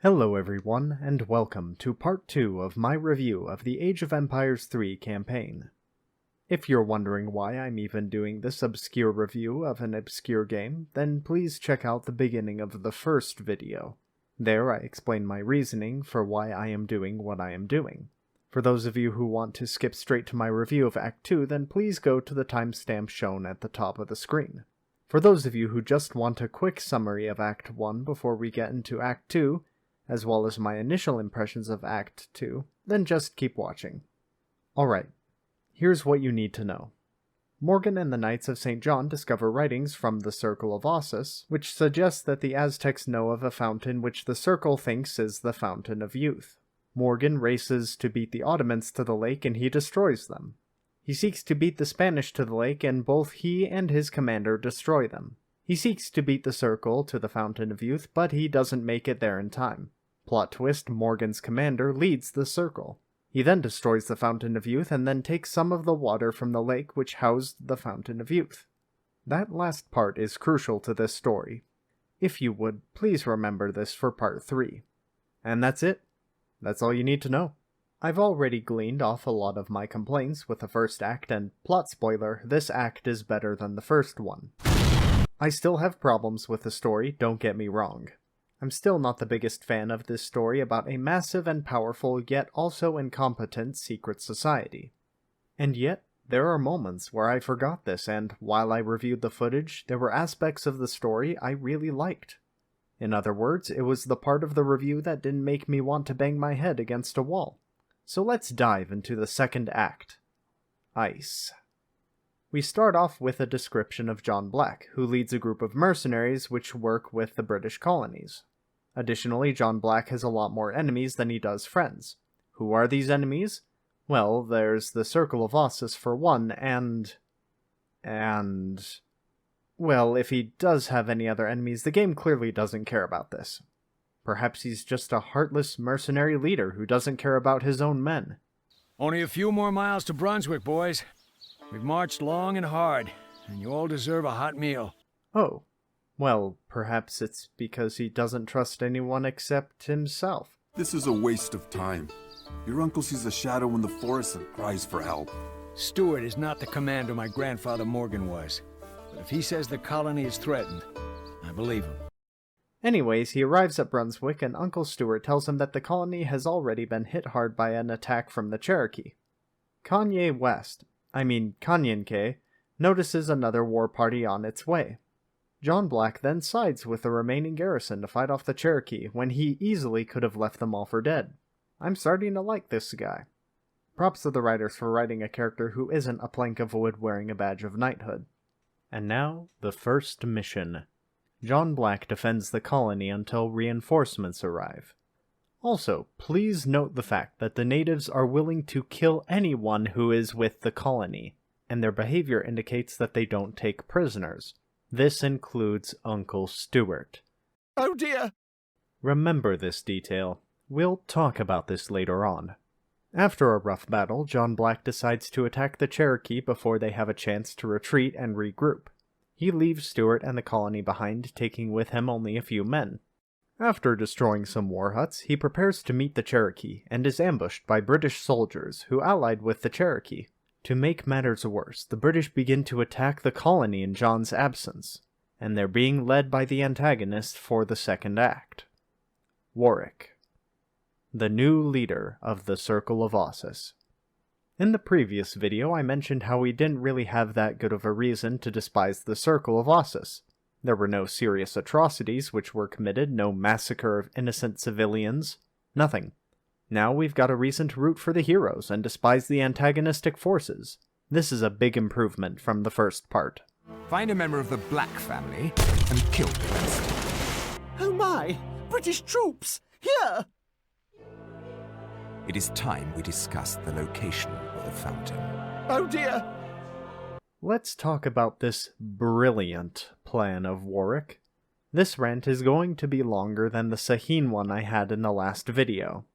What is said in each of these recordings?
Hello everyone, and welcome to part 2 of my review of the Age of Empires 3 campaign. If you're wondering why I'm even doing this obscure review of an obscure game, then please check out the beginning of the first video. There I explain my reasoning for why I am doing what I am doing. For those of you who want to skip straight to my review of Act 2, then please go to the timestamp shown at the top of the screen. For those of you who just want a quick summary of Act 1 before we get into Act 2, as well as my initial impressions of Act 2, then just keep watching. Alright, here's what you need to know. Morgan and the Knights of St. John discover writings from the Circle of Ossus, which suggests that the Aztecs know of a fountain which the Circle thinks is the Fountain of Youth. Morgan races to beat the Ottomans to the lake and he destroys them. He seeks to beat the Spanish to the lake and both he and his commander destroy them. He seeks to beat the Circle to the Fountain of Youth, but he doesn't make it there in time. Plot twist, Morgan's commander leads the Circle. He then destroys the Fountain of Youth and then takes some of the water from the lake which housed the Fountain of Youth. That last part is crucial to this story. If you would, please remember this for part 3. And that's it. That's all you need to know. I've already gleaned off a lot of my complaints with the first act, and plot spoiler, this act is better than the first one. I still have problems with the story, don't get me wrong. I'm still not the biggest fan of this story about a massive and powerful yet also incompetent secret society. And yet, there are moments where I forgot this, and while I reviewed the footage, there were aspects of the story I really liked. In other words, it was the part of the review that didn't make me want to bang my head against a wall. So let's dive into the second act. Ice. We start off with a description of John Black, who leads a group of mercenaries which work with the British colonies. Additionally, John Black has a lot more enemies than he does friends. Who are these enemies? Well, there's the Circle of Ossus for one, and... Well, if he does have any other enemies, the game clearly doesn't care about this. Perhaps he's just a heartless mercenary leader who doesn't care about his own men. Only a few more miles to Brunswick, boys. We've marched long and hard, and you all deserve a hot meal. Oh. Well, perhaps it's because he doesn't trust anyone except himself. This is a waste of time. Your uncle sees a shadow in the forest and cries for help. Stuart is not the commander my grandfather Morgan was. But if he says the colony is threatened, I believe him. Anyways, he arrives at Brunswick and Uncle Stuart tells him that the colony has already been hit hard by an attack from the Cherokee. Kanyenke, notices another war party on its way. John Black then sides with the remaining garrison to fight off the Cherokee when he easily could have left them all for dead. I'm starting to like this guy. Props to the writers for writing a character who isn't a plank of wood wearing a badge of knighthood. And now, the first mission. John Black defends the colony until reinforcements arrive. Also, please note the fact that the natives are willing to kill anyone who is with the colony, and their behavior indicates that they don't take prisoners. This includes Uncle Stuart. Oh dear! Remember this detail. We'll talk about this later on. After a rough battle, John Black decides to attack the Cherokee before they have a chance to retreat and regroup. He leaves Stuart and the colony behind, taking with him only a few men. After destroying some war huts, he prepares to meet the Cherokee, and is ambushed by British soldiers who allied with the Cherokee. To make matters worse, the British begin to attack the colony in John's absence, and they're being led by the antagonist for the second act. Warwick, the new leader of the Circle of Ossus. In the previous video, I mentioned how we didn't really have that good of a reason to despise the Circle of Ossus. There were no serious atrocities which were committed, no massacre of innocent civilians, nothing. Now we've got a reason to root for the heroes and despise the antagonistic forces. This is a big improvement from the first part. Find a member of the Black family and kill the rest. Oh my! British troops! Here! It is time we discuss the location of the fountain. Oh dear! Let's talk about this brilliant plan of Warwick. This rant is going to be longer than the Sahin one I had in the last video.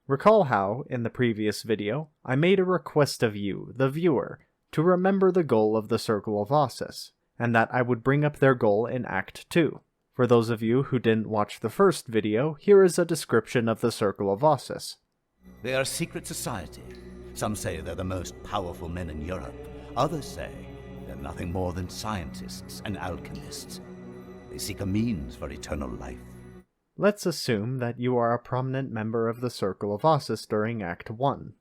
Recall how, in the previous video, I made a request of you, the viewer, to remember the goal of the Circle of Ossus, and that I would bring up their goal in Act 2. For those of you who didn't watch the first video, here is a description of the Circle of Ossus. They are a secret society. Some say they're the most powerful men in Europe. Others say they're nothing more than scientists and alchemists. They seek a means for eternal life. Let's assume that you are a prominent member of the Circle of Ossus during Act 1.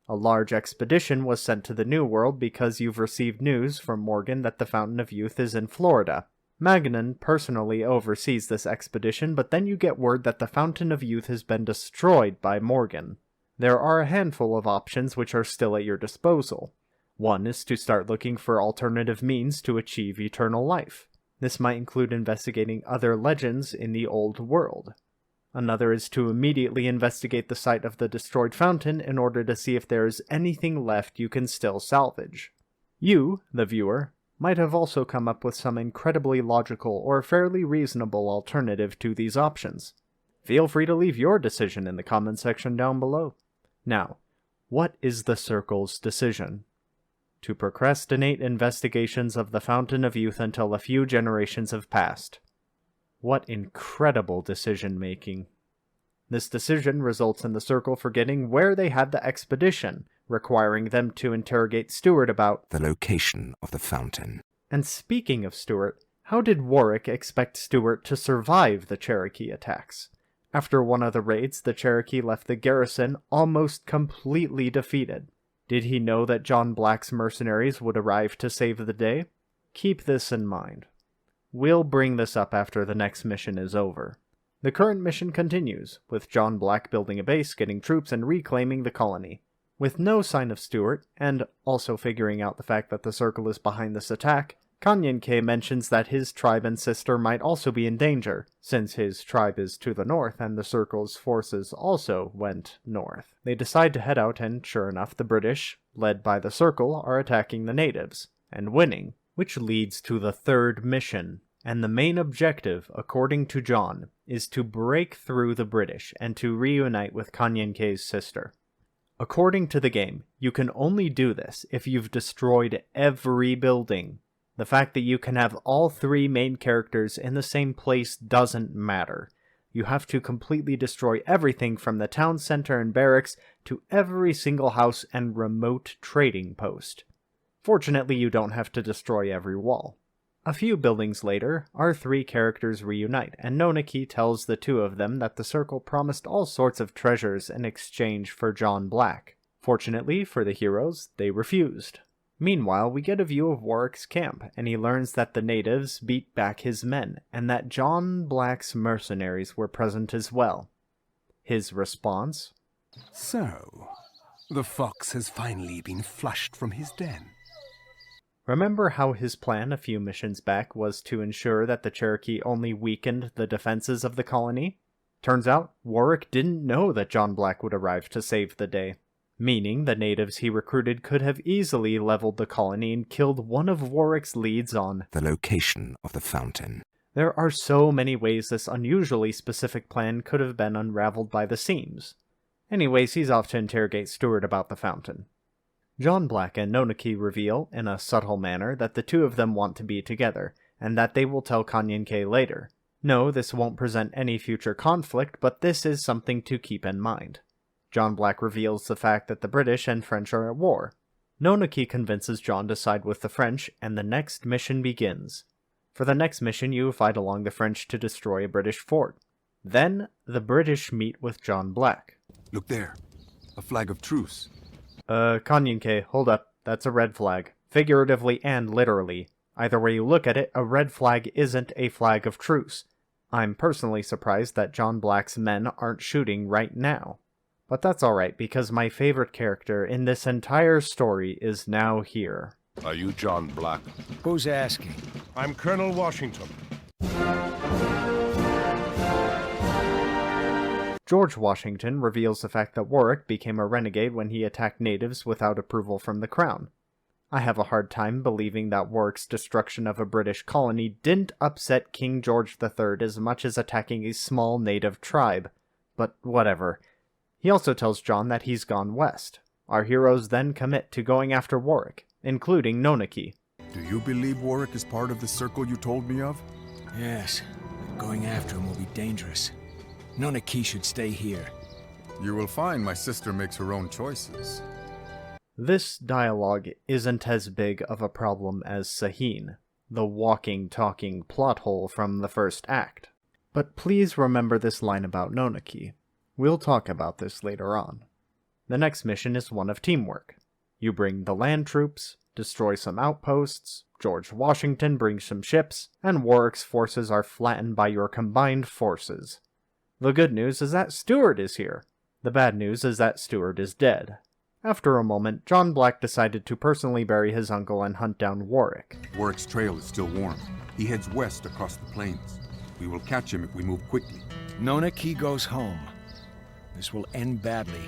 A large expedition was sent to the New World because you've received news from Morgan that the Fountain of Youth is in Florida. Magnan personally oversees this expedition, but then you get word that the Fountain of Youth has been destroyed by Morgan. There are a handful of options which are still at your disposal. One is to start looking for alternative means to achieve eternal life. This might include investigating other legends in the old world. Another is to immediately investigate the site of the destroyed fountain in order to see if there is anything left you can still salvage. You, the viewer, might have also come up with some incredibly logical or fairly reasonable alternative to these options. Feel free to leave your decision in the comment section down below. Now, what is the Circle's decision? To procrastinate investigations of the Fountain of Youth until a few generations have passed. What incredible decision-making. This decision results in the Circle forgetting where they had the expedition, requiring them to interrogate Stuart about the location of the fountain. And speaking of Stuart, how did Warwick expect Stuart to survive the Cherokee attacks? After one of the raids, the Cherokee left the garrison almost completely defeated. Did he know that John Black's mercenaries would arrive to save the day? Keep this in mind. We'll bring this up after the next mission is over. The current mission continues, with John Black building a base, getting troops, and reclaiming the colony. With no sign of Stuart, and also figuring out the fact that the Circle is behind this attack, Kanyenkei mentions that his tribe and sister might also be in danger, since his tribe is to the north and the Circle's forces also went north. They decide to head out and, sure enough, the British, led by the Circle, are attacking the natives, and winning, which leads to the third mission. And the main objective, according to John, is to break through the British and to reunite with Kanyenkei's sister. According to the game, you can only do this if you've destroyed every building. The fact that you can have all three main characters in the same place doesn't matter. You have to completely destroy everything from the town center and barracks to every single house and remote trading post. Fortunately, you don't have to destroy every wall. A few buildings later, our three characters reunite, and Nonaki tells the two of them that the Circle promised all sorts of treasures in exchange for John Black. Fortunately for the heroes, they refused. Meanwhile, we get a view of Warwick's camp, and he learns that the natives beat back his men, and that John Black's mercenaries were present as well. His response? So, the fox has finally been flushed from his den. Remember how his plan a few missions back was to ensure that the Cherokee only weakened the defenses of the colony? Turns out, Warwick didn't know that John Black would arrive to save the day, meaning the natives he recruited could have easily leveled the colony and killed one of Warwick's leads on the location of the fountain. There are so many ways this unusually specific plan could have been unraveled by the seams. Anyways, he's off to interrogate Stuart about the fountain. John Black and Nonaki reveal, in a subtle manner, that the two of them want to be together, and that they will tell Kanyenkei later. No, this won't present any future conflict, but this is something to keep in mind. John Black reveals the fact that the British and French are at war. Nonaki convinces John to side with the French, and the next mission begins. For the next mission, you fight along the French to destroy a British fort. Then, the British meet with John Black. Look there. A flag of truce. Kanyenkei, hold up. That's a red flag. Figuratively and literally. Either way you look at it, a red flag isn't a flag of truce. I'm personally surprised that John Black's men aren't shooting right now. But that's alright, because my favorite character in this entire story is now here. Are you John Black? Who's asking? I'm Colonel Washington. George Washington reveals the fact that Warwick became a renegade when he attacked natives without approval from the crown. I have a hard time believing that Warwick's destruction of a British colony didn't upset King George III as much as attacking a small native tribe. But whatever. He also tells John that he's gone west. Our heroes then commit to going after Warwick, including Nonaki. Do you believe Warwick is part of the circle you told me of? Yes. Going after him will be dangerous. Nonaki should stay here. You will find my sister makes her own choices. This dialogue isn't as big of a problem as Sahin, the walking, talking plot hole from the first act. But please remember this line about Nonaki. We'll talk about this later on. The next mission is one of teamwork. You bring the land troops, destroy some outposts, George Washington brings some ships, and Warwick's forces are flattened by your combined forces. The good news is that Stuart is here. The bad news is that Stuart is dead. After a moment, John Black decided to personally bury his uncle and hunt down Warwick. Warwick's trail is still warm. He heads west across the plains. We will catch him if we move quickly. Nonaki goes home. This will end badly.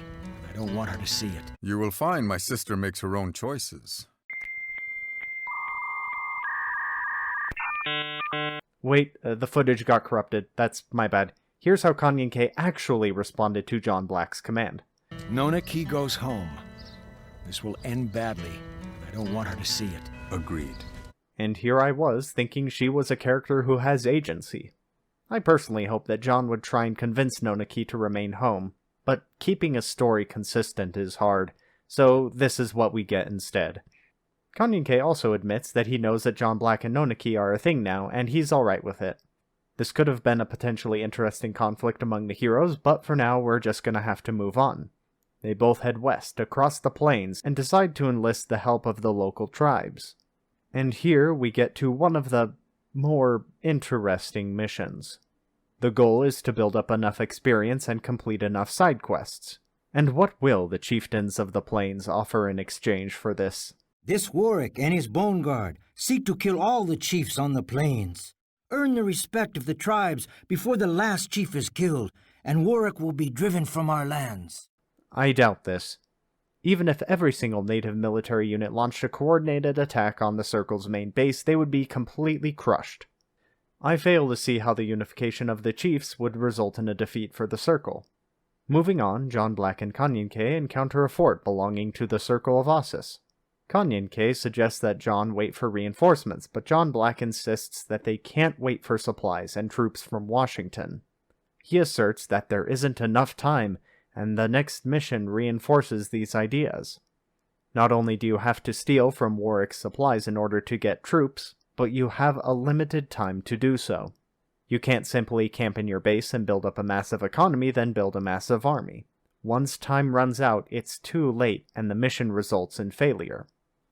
I don't want her to see it. You will find my sister makes her own choices. Wait, the footage got corrupted. That's my bad. Here's how Kanyen K actually responded to John Black's command. Nonaki goes home. This will end badly. I don't want her to see it. Agreed. And here I was, thinking she was a character who has agency. I personally hope that John would try and convince Nonaki to remain home, but keeping a story consistent is hard, so this is what we get instead. Kanyen K also admits that he knows that John Black and Nonaki are a thing now, and he's alright with it. This could have been a potentially interesting conflict among the heroes, but for now we're just gonna have to move on. They both head west, across the plains, and decide to enlist the help of the local tribes. And here we get to one of the more interesting missions. The goal is to build up enough experience and complete enough side quests. And what will the chieftains of the plains offer in exchange for this? This Warwick and his bone guard seek to kill all the chiefs on the plains. Earn the respect of the tribes before the last chief is killed, and Warwick will be driven from our lands. I doubt this. Even if every single native military unit launched a coordinated attack on the Circle's main base, they would be completely crushed. I fail to see how the unification of the chiefs would result in a defeat for the Circle. Moving on, John Black and Kanyen K encounter a fort belonging to the Circle of Ossus. Kanyen K suggests that John wait for reinforcements, but John Black insists that they can't wait for supplies and troops from Washington. He asserts that there isn't enough time, and the next mission reinforces these ideas. Not only do you have to steal from Warwick's supplies in order to get troops, but you have a limited time to do so. You can't simply camp in your base and build up a massive economy, then build a massive army. Once time runs out, it's too late, and the mission results in failure.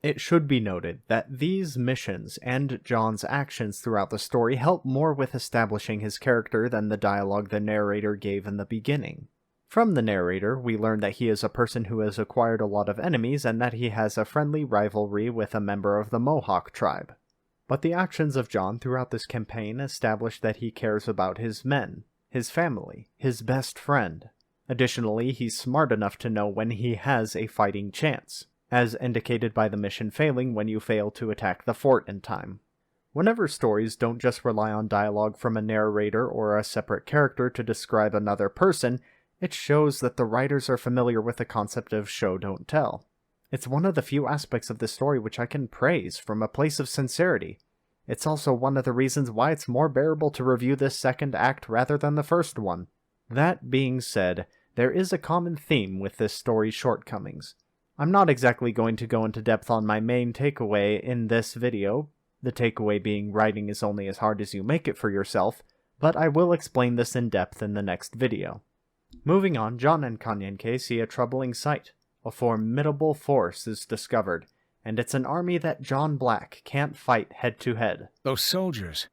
It should be noted that these missions and John's actions throughout the story help more with establishing his character than the dialogue the narrator gave in the beginning. From the narrator, we learn that he is a person who has acquired a lot of enemies and that he has a friendly rivalry with a member of the Mohawk tribe. But the actions of John throughout this campaign establish that he cares about his men, his family, his best friend. Additionally, he's smart enough to know when he has a fighting chance, as indicated by the mission failing when you fail to attack the fort in time. Whenever stories don't just rely on dialogue from a narrator or a separate character to describe another person, it shows that the writers are familiar with the concept of show don't tell. It's one of the few aspects of this story which I can praise from a place of sincerity. It's also one of the reasons why it's more bearable to review this second act rather than the first one. That being said, there is a common theme with this story's shortcomings. I'm not exactly going to go into depth on my main takeaway in this video, the takeaway being writing is only as hard as you make it for yourself, but I will explain this in depth in the next video. Moving on, John and Kanyen K see a troubling sight. A formidable force is discovered, and it's an army that John Black can't fight head-to-head. Those soldiers,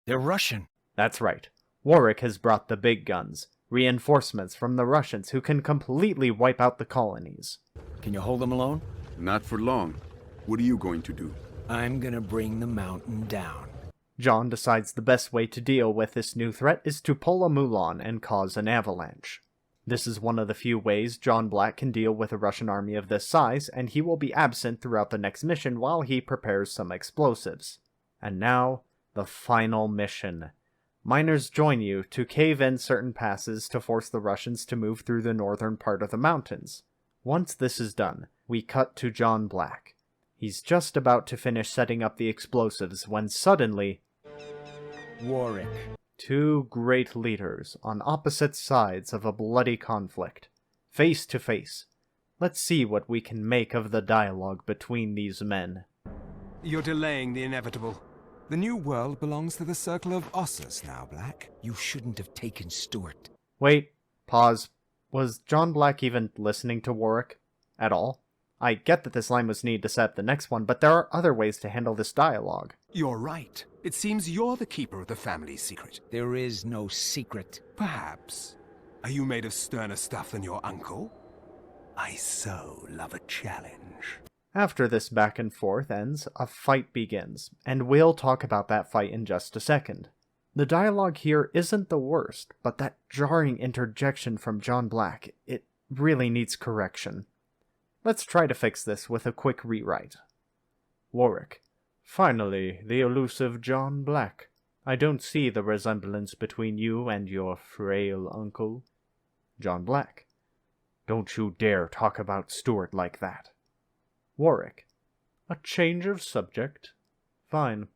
they're Russian. That's right. Warwick has brought the big guns, reinforcements from the Russians who can completely wipe out the colonies. Can you hold them alone? Not for long. What are you going to do? I'm gonna bring the mountain down. John decides the best way to deal with this new threat is to pull a Mulan and cause an avalanche. This is one of the few ways John Black can deal with a Russian army of this size, and he will be absent throughout the next mission while he prepares some explosives. And now, the final mission. Miners join you to cave in certain passes to force the Russians to move through the northern part of the mountains. Once this is done, we cut to John Black. He's just about to finish setting up the explosives when suddenly... Warwick. Two great leaders on opposite sides of a bloody conflict, face to face. Let's see what we can make of the dialogue between these men. You're delaying the inevitable. The new world belongs to the Circle of Ossus now, Black. You shouldn't have taken Stuart. Wait, pause. Was John Black even listening to Warwick at all? I get that this line was needed to set up the next one, but there are other ways to handle this dialogue. You're right. It seems you're the keeper of the family's secret. There is no secret. Perhaps. Are you made of sterner stuff than your uncle? I so love a challenge. After this back and forth ends, a fight begins, and we'll talk about that fight in just a second. The dialogue here isn't the worst, but that jarring interjection from John Black, it really needs correction. Let's try to fix this with a quick rewrite. Warwick. Finally, the elusive John Black. I don't see the resemblance between you and your frail uncle. John Black. Don't you dare talk about Stuart like that. Warwick. A change of subject? Fine.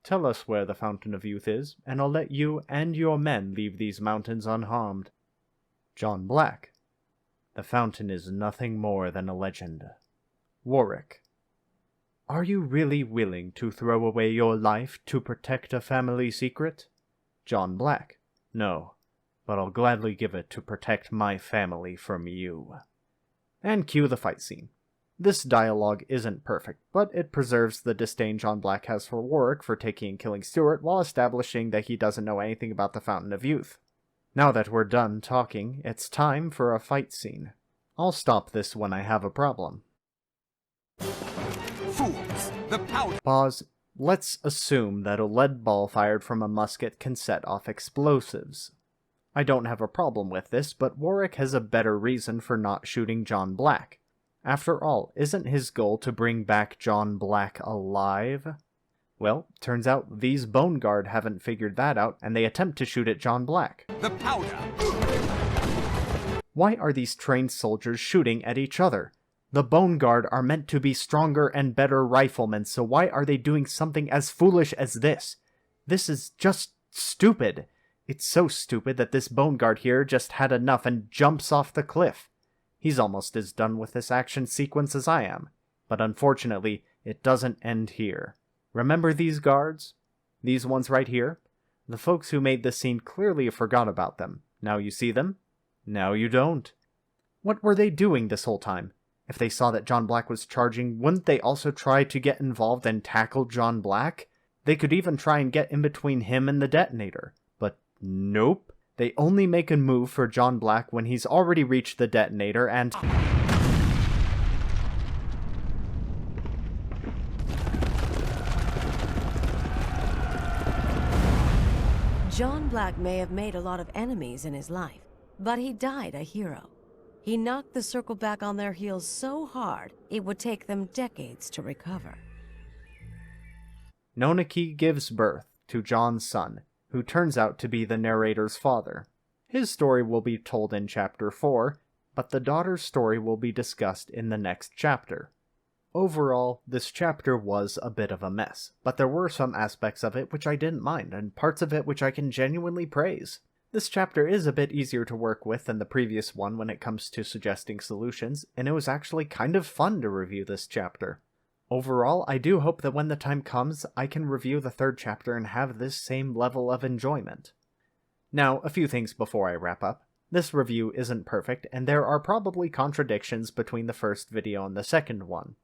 Tell us where the Fountain of Youth is, and I'll let you and your men leave these mountains unharmed. John Black. The fountain is nothing more than a legend. Warwick. Are you really willing to throw away your life to protect a family secret? John Black. No, but I'll gladly give it to protect my family from you. And cue the fight scene. This dialogue isn't perfect, but it preserves the disdain John Black has for Warwick for taking and killing Stuart while establishing that he doesn't know anything about the Fountain of Youth. Now that we're done talking, it's time for a fight scene. I'll stop this when I have a problem. Fools! The powder! Pause. Let's assume that a lead ball fired from a musket can set off explosives. I don't have a problem with this, but Warwick has a better reason for not shooting John Black. After all, isn't his goal to bring back John Black alive? Well, turns out these Bone Guard haven't figured that out, and they attempt to shoot at John Black. The powder! Why are these trained soldiers shooting at each other? The Bone Guard are meant to be stronger and better riflemen, so why are they doing something as foolish as this? This is just stupid. It's so stupid that this Bone Guard here just had enough and jumps off the cliff. He's almost as done with this action sequence as I am, but unfortunately, it doesn't end here. Remember these guards? These ones right here? The folks who made this scene clearly forgot about them. Now you see them? Now you don't. What were they doing this whole time? If they saw that John Black was charging, wouldn't they also try to get involved and tackle John Black? They could even try and get in between him and the detonator. But nope. They only make a move for John Black when he's already reached the detonator and... John Black may have made a lot of enemies in his life, but he died a hero. He knocked the Circle back on their heels so hard, it would take them decades to recover. Nonaki gives birth to John's son, who turns out to be the narrator's father. His story will be told in Chapter 4, but the daughter's story will be discussed in the next chapter. Overall, this chapter was a bit of a mess, but there were some aspects of it which I didn't mind, and parts of it which I can genuinely praise. This chapter is a bit easier to work with than the previous one when it comes to suggesting solutions, and it was actually kind of fun to review this chapter. Overall, I do hope that when the time comes, I can review the third chapter and have this same level of enjoyment. Now, a few things before I wrap up. This review isn't perfect, and there are probably contradictions between the first video and the second one.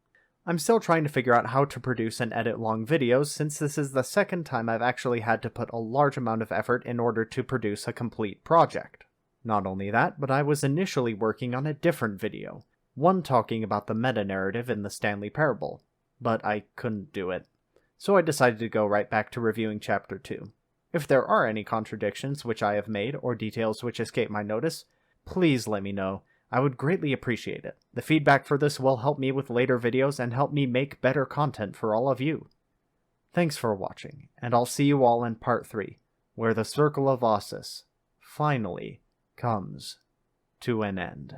I'm still trying to figure out how to produce and edit long videos, since this is the second time I've actually had to put a large amount of effort in order to produce a complete project. Not only that, but I was initially working on a different video, one talking about the meta-narrative in the Stanley Parable, but I couldn't do it. So I decided to go right back to reviewing Chapter 2. If there are any contradictions which I have made, or details which escape my notice, please let me know. I would greatly appreciate it. The feedback for this will help me with later videos and help me make better content for all of you. Thanks for watching, and I'll see you all in Part 3, where the Circle of Ossus finally comes to an end.